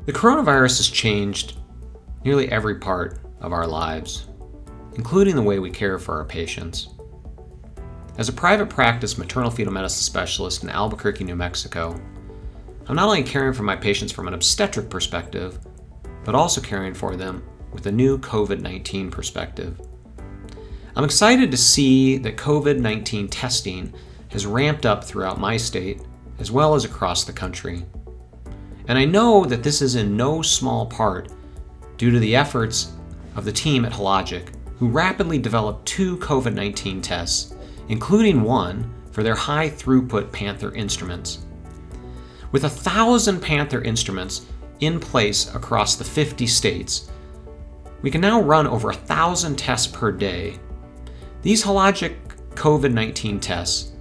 The coronavirus has changed nearly every part of our lives, including the way we care for our patients. As a private practice maternal fetal medicine specialist in Albuquerque, New Mexico, I'm not only caring for my patients from an obstetric perspective, but also caring for them with a new COVID-19 perspective. I'm excited to see that COVID-19 testing has ramped up throughout my state as well as across the country. And I know that this is in no small part due to the efforts of the team at Hologic, who rapidly developed 2 COVID-19 tests, including one for their high-throughput Panther instruments. With 1,000 Panther instruments in place across the 50 states, we can now run over 1,000 tests per day. These Hologic COVID-19 tests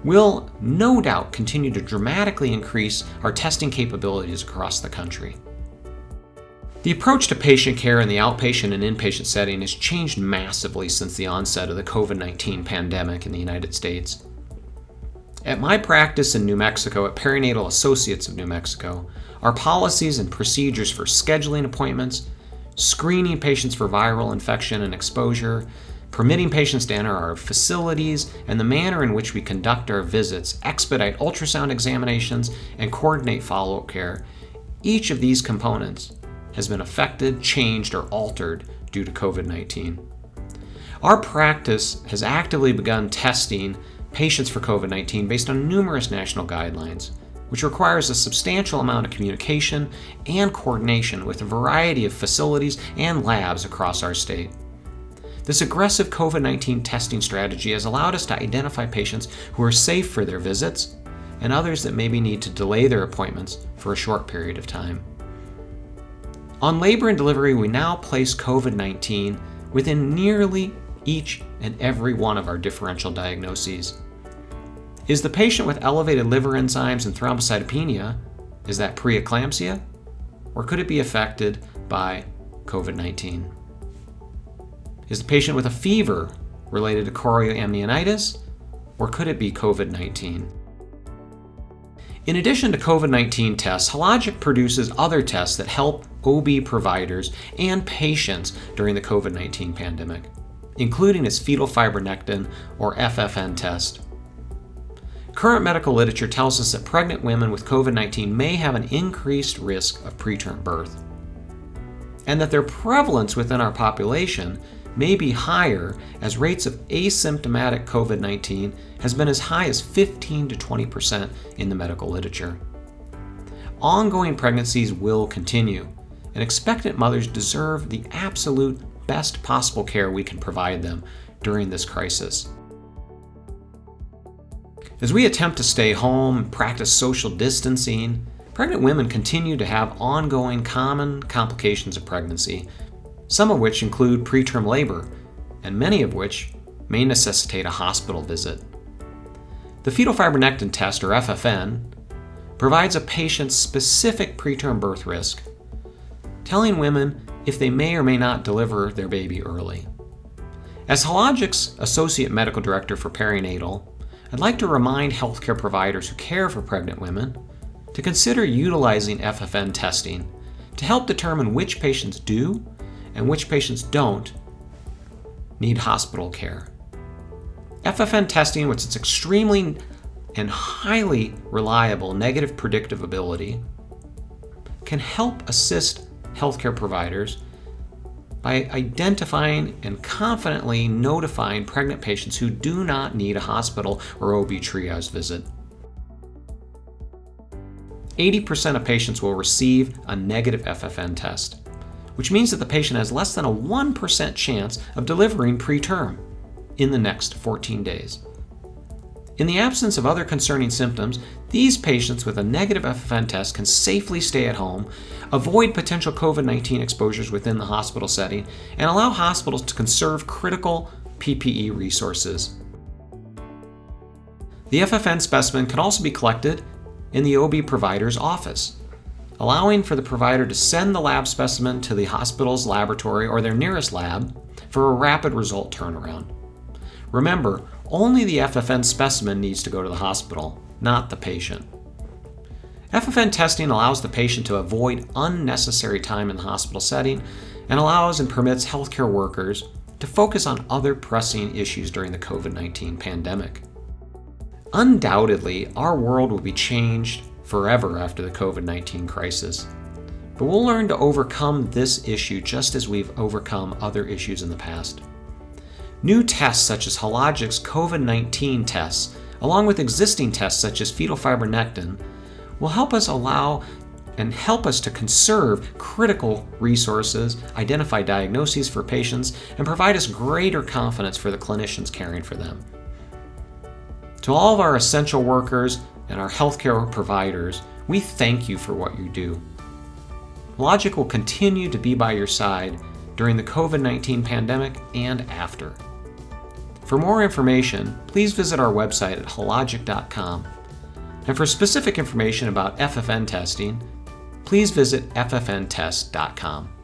will no doubt continue to dramatically increase our testing capabilities across the country. The approach to patient care in the outpatient and inpatient setting has changed massively since the onset of the COVID-19 pandemic in the United States. At my practice in New Mexico at Perinatal Associates of New Mexico, our policies and procedures for scheduling appointments, screening patients for viral infection and exposure, permitting patients to enter our facilities, and the manner in which we conduct our visits, expedite ultrasound examinations, and coordinate follow-up care, each of these components has been affected, changed, or altered due to COVID-19. Our practice has actively begun testing patients for COVID-19 based on numerous national guidelines, which requires a substantial amount of communication and coordination with a variety of facilities and labs across our state. This aggressive COVID-19 testing strategy has allowed us to identify patients who are safe for their visits and others that maybe need to delay their appointments for a short period of time. On labor and delivery, we now place COVID-19 within nearly each and every one of our differential diagnoses. Is the patient with elevated liver enzymes and thrombocytopenia, is that preeclampsia? Or could it be affected by COVID-19? Is the patient with a fever related to chorioamnionitis, or could it be COVID-19? In addition to COVID-19 tests, Hologic produces other tests that help OB providers and patients during the COVID-19 pandemic, including its fetal fibronectin or FFM test. Current medical literature tells us that pregnant women with COVID-19 may have an increased risk of preterm birth, and that their prevalence within our population may be higher as rates of asymptomatic COVID-19 has been as high as 15 to 20% in the medical literature. Ongoing pregnancies will continue, and expectant mothers deserve the absolute best possible care we can provide them during this crisis. As we attempt to stay home and practice social distancing, pregnant women continue to have ongoing common complications of pregnancy, some of which include preterm labor, and many of which may necessitate a hospital visit. The fetal fibronectin test, or FFN, provides a patient's specific preterm birth risk, telling women if they may or may not deliver their baby early. As Hologic's Associate Medical Director for Perinatal, I'd like to remind healthcare providers who care for pregnant women to consider utilizing FFN testing to help determine which patients do and which patients don't need hospital care. FFN testing, with its extremely and highly reliable negative predictive ability, can help assist healthcare providers by identifying and confidently notifying pregnant patients who do not need a hospital or OB triage visit. 80% of patients will receive a negative FFN test, which means that the patient has less than a 1% chance of delivering preterm in the next 14 days. In the absence of other concerning symptoms, these patients with a negative FFN test can safely stay at home, avoid potential COVID-19 exposures within the hospital setting, and allow hospitals to conserve critical PPE resources. The FFN specimen can also be collected in the OB provider's office, allowing for the provider to send the lab specimen to the hospital's laboratory or their nearest lab for a rapid result turnaround. Remember, only the FFN specimen needs to go to the hospital, not the patient. FFM testing allows the patient to avoid unnecessary time in the hospital setting and allows and permits healthcare workers to focus on other pressing issues during the COVID-19 pandemic. Undoubtedly, our world will be changed forever after the COVID-19 crisis, but we'll learn to overcome this issue just as we've overcome other issues in the past. New tests such as Hologic's COVID-19 tests, along with existing tests such as fetal fibronectin, will help us to conserve critical resources, identify diagnoses for patients, and provide us greater confidence for the clinicians caring for them. To all of our essential workers and our healthcare providers, we thank you for what you do. Hologic will continue to be by your side during the COVID-19 pandemic and after. For more information, please visit our website at hologic.com. And for specific information about FFM testing, please visit ffmtest.com.